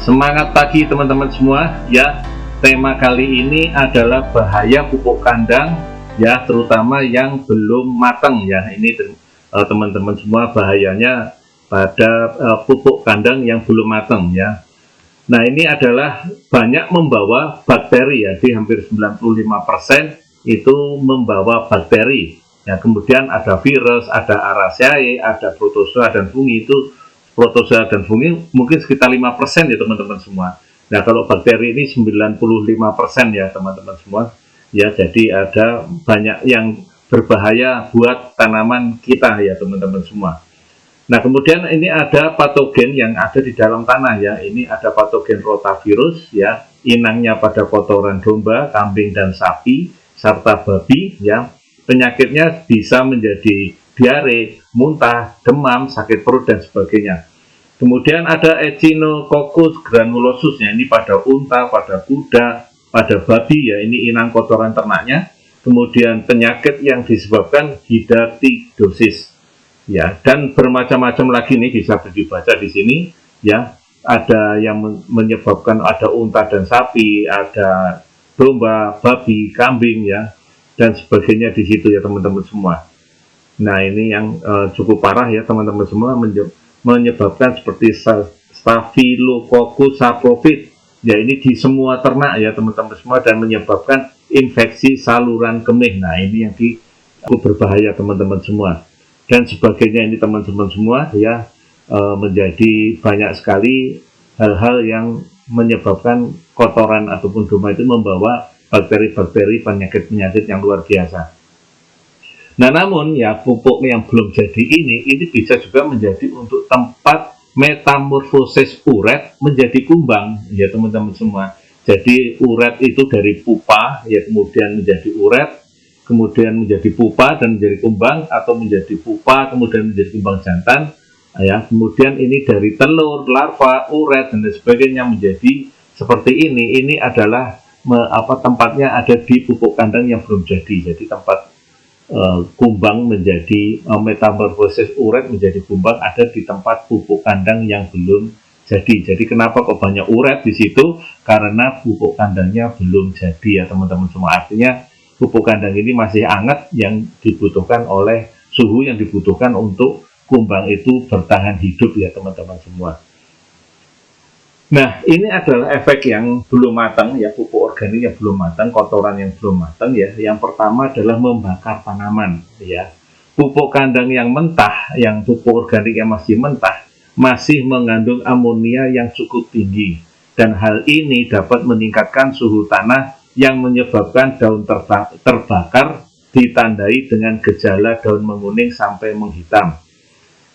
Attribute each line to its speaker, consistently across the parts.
Speaker 1: Semangat pagi teman-teman semua ya. Tema kali ini adalah bahaya pupuk kandang ya, terutama yang belum matang ya. Ini teman-teman semua, bahayanya pada pupuk kandang yang belum matang ya. Nah, ini adalah banyak membawa bakteri ya, di hampir 95% itu membawa bakteri ya. Kemudian ada virus, ada Araceae, ada protozoa dan fungi. Itu protozoa dan fungi mungkin sekitar 5% ya teman-teman semua. Nah, kalau bakteri ini 95% ya teman-teman semua ya. Jadi ada banyak yang berbahaya buat tanaman kita ya teman-teman semua. Nah, kemudian ini ada patogen yang ada di dalam tanah ya. Ini ada patogen rotavirus ya, inangnya pada kotoran domba, kambing dan sapi serta babi ya. Penyakitnya bisa menjadi diare, muntah, demam, sakit perut dan sebagainya. Kemudian ada Echinococcus granulosus ya, ini pada unta, pada kuda, pada babi ya, ini inang kotoran ternaknya. Kemudian penyakit yang disebabkan hidartidosis ya, dan bermacam-macam lagi nih, bisa dibaca di sini ya. Ada yang menyebabkan, ada unta dan sapi, ada domba, babi, kambing ya, dan sebagainya di situ ya teman-teman semua. Nah, ini yang cukup parah ya teman-teman semua, menyebabkan seperti Staphylococcus saprophyt ya, ini di semua ternak ya teman-teman semua, dan menyebabkan infeksi saluran kemih. Nah, ini yang cukup berbahaya teman-teman semua dan sebagainya. Ini teman-teman semua ya, menjadi banyak sekali hal-hal yang menyebabkan kotoran ataupun domba itu membawa bakteri-bakteri, penyakit-penyakit yang luar biasa. Nah, namun ya, pupuk yang belum jadi ini bisa juga menjadi untuk tempat metamorfosis uret menjadi kumbang ya teman-teman semua. Jadi uret itu dari pupa ya, kemudian menjadi uret, kemudian menjadi pupa dan menjadi kumbang, atau menjadi pupa kemudian menjadi kumbang jantan ya. Kemudian ini dari telur, larva, uret dan sebagainya menjadi seperti ini. Ini adalah tempatnya ada di pupuk kandang yang belum jadi. Jadi tempat kumbang menjadi metamorfosis uret menjadi kumbang ada di tempat pupuk kandang yang belum jadi. Jadi kenapa kok banyak uret di situ? Karena pupuk kandangnya belum jadi ya teman-teman semua. Artinya pupuk kandang ini masih hangat, yang dibutuhkan oleh suhu yang dibutuhkan untuk kumbang itu bertahan hidup ya teman-teman semua. Nah, ini adalah efek yang belum matang ya, pupuk organik yang belum matang, kotoran yang belum matang ya. Yang pertama adalah membakar tanaman ya. Pupuk kandang yang mentah, yang pupuk organik yang masih mentah, masih mengandung amonia yang cukup tinggi, dan hal ini dapat meningkatkan suhu tanah yang menyebabkan daun terbakar, ditandai dengan gejala daun menguning sampai menghitam.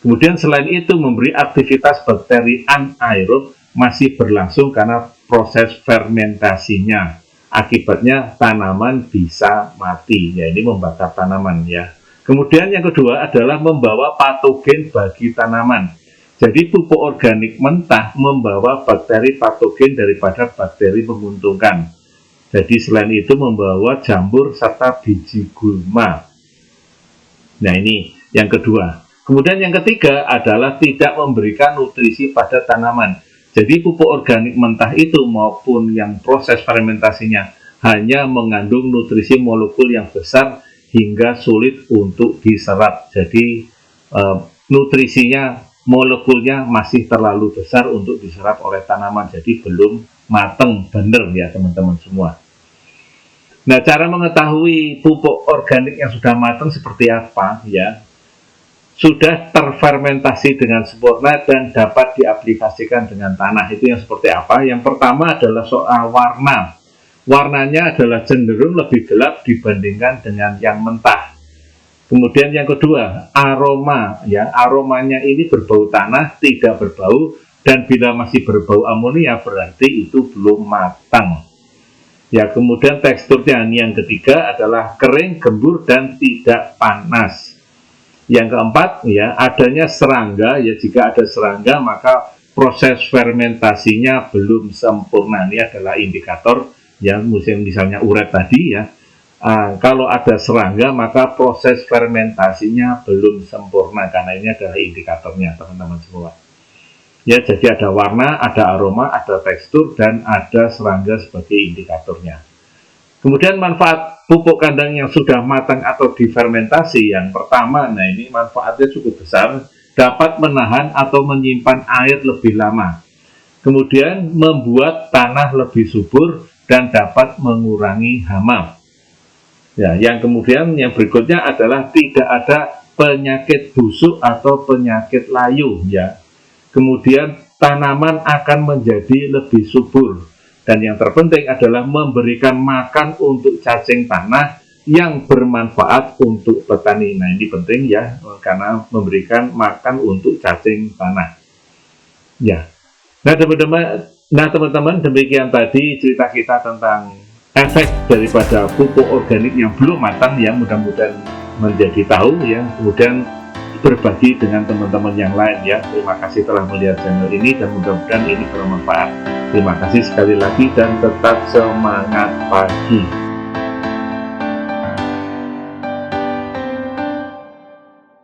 Speaker 1: Kemudian selain itu, memberi aktivitas bakteri anaerob masih berlangsung karena proses fermentasinya. Akibatnya tanaman bisa mati ya, ini membakar tanaman ya. Kemudian yang kedua adalah membawa patogen bagi tanaman. Jadi pupuk organik mentah membawa bakteri patogen daripada bakteri menguntungkan. Jadi selain itu membawa jamur serta biji gulma. Nah, ini yang kedua. Kemudian yang ketiga adalah tidak memberikan nutrisi pada tanaman. Jadi pupuk organik mentah itu maupun yang proses fermentasinya hanya mengandung nutrisi molekul yang besar hingga sulit untuk diserap. Jadi nutrisinya, molekulnya masih terlalu besar untuk diserap oleh tanaman. Jadi belum matang benar ya teman-teman semua. Nah, cara mengetahui pupuk organik yang sudah matang seperti apa ya? Sudah terfermentasi dengan sempurna dan dapat diaplikasikan dengan tanah. Itu yang seperti apa? Yang pertama adalah soal warna. Warnanya adalah cenderung lebih gelap dibandingkan dengan yang mentah. Kemudian yang kedua, aroma ya. Aromanya ini berbau tanah, tidak berbau, dan bila masih berbau amonia berarti itu belum matang. Ya, kemudian teksturnya yang ketiga adalah kering, gembur dan tidak panas. Yang keempat ya, adanya serangga ya. Jika ada serangga maka proses fermentasinya belum sempurna. Ini adalah indikator ya, misalnya uret tadi ya. Kalau ada serangga maka proses fermentasinya belum sempurna, karena ini adalah indikatornya teman-teman semua. Ya, jadi ada warna, ada aroma, ada tekstur, dan ada serangga sebagai indikatornya. Kemudian manfaat pupuk kandang yang sudah matang atau difermentasi yang pertama, nah ini manfaatnya cukup besar, dapat menahan atau menyimpan air lebih lama. Kemudian membuat tanah lebih subur dan dapat mengurangi hama. Ya, yang berikutnya adalah tidak ada penyakit busuk atau penyakit layu, ya. Kemudian tanaman akan menjadi lebih subur, dan yang terpenting adalah memberikan makan untuk cacing tanah yang bermanfaat untuk petani. Nah, ini penting ya, karena memberikan makan untuk cacing tanah. Ya. Nah, teman-teman, demikian tadi cerita kita tentang efek daripada pupuk organik yang belum matang, yang mudah-mudahan menjadi tahu ya. Kemudian berbagi dengan teman-teman yang lain ya. Terima kasih telah melihat channel ini dan mudah-mudahan ini bermanfaat. Terima kasih sekali lagi dan tetap semangat pagi.